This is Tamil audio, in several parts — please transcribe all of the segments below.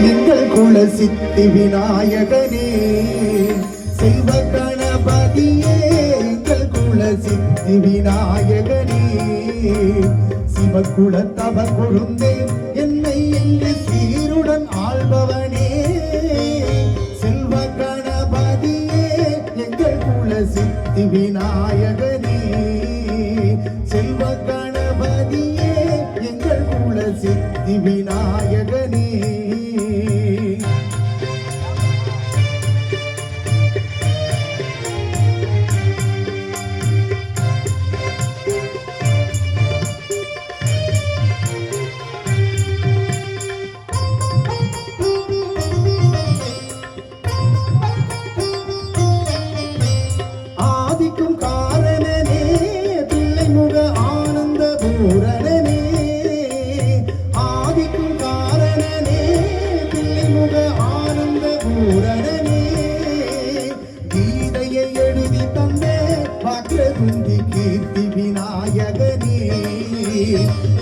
எங்கள் குல சித்தி விநாயகனே செல்வ கணபதியே எங்கள் குல சித்தி விநாயகனே சிவகுல தவ கொழுந்தே என்னை எங்கு சீருடன் ஆள்பவனே செல்வ கணபதியே எங்கள் குல சித்தி விநாயகனே செல்வ கணபதியே எங்கள் குல சித்தி விநாயகனே ஆதிக்கும் காரணனே பிள்ளை முக ஆனந்த பூரணனே ஆதிக்கும் காரணனே பிள்ளை முக ஆனந்த பூரணனே கீதையை எழுதி தந்த வக்ரதுண்டி கீர்த்தி விநாயகனே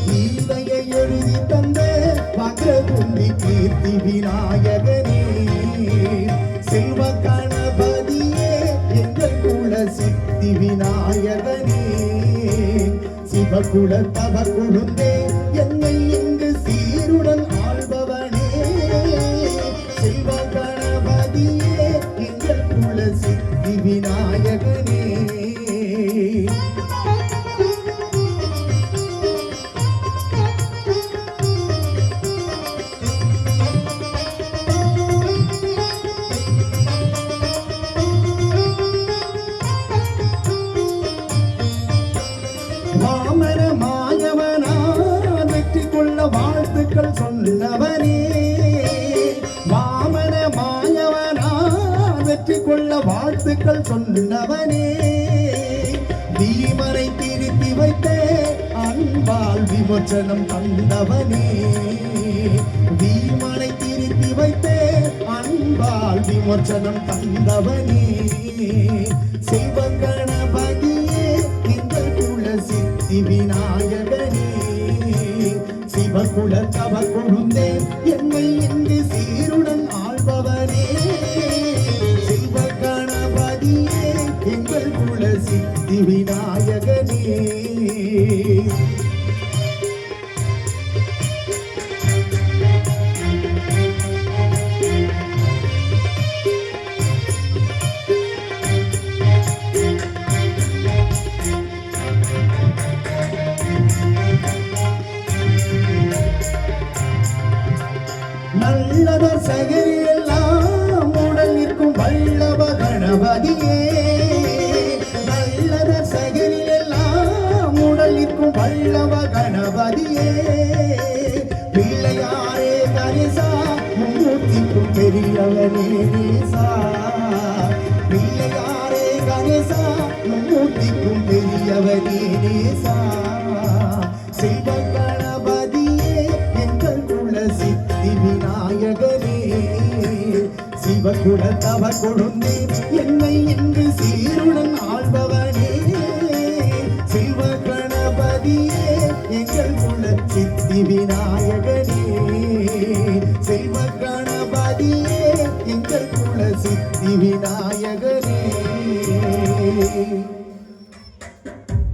கீதையை எழுதி தந்த வக்ரதுண்டி கீர்த்தி விநாயகனே செல்வ கணபதியே எங்கள் குல சித்தி விநாயகனே சிவகுல தவ கொழுந்தே என்னை இங்கு சீருடன் ஆள்பவனே செல்வ கணபதியே எங்கள் குல சித்தி விநாயகனே வாமன மாயவனா வெற்றி கொள்ள வாழ்த்துக்கள் சொன்னவனே வாமன மாயவனா வெற்றி கொள்ள வாழ்த்துக்கள் சொன்னவனே பீமனை திருத்தி வைத்த அன்பால் விமோச்சனம் தந்தவனே பீமனை திருத்தி வைத்த அன்பால் விமோச்சனம் தந்தவனே செல்வ கணபதியே எங்கள் குல சித்தி விநாயகனே சிவகுல தவ கொழுந்தே என்னை இங்கு சீருடன் ஆள்பவனே செல்வ கணபதியே எங்கள் குல சித்தி விநாயகனே நல்லதர் சகரியெல்லாம் உடல் நிற்கும் வல்லப கணபதியே நல்லதர் சகரியெல்லாம் உடல் நிற்கும் வல்லப கணபதியே பிள்ளையாரே கணேசா மும்மூர்த்திக்கும் பெரியவனே நேசா பிள்ளையாரே கணேசா மும்மூர்த்திக்கும் பெரியவனே நேசா செல்வ கணபதியே எங்கள் குல சித்தி விநாயகனே சிவகுல தவ கொழுந்தே என்னை இங்கு சீருடன் ஆள்பவனே செல்வ கணபதியே எங்கள் குல சித்தி விநாயகனே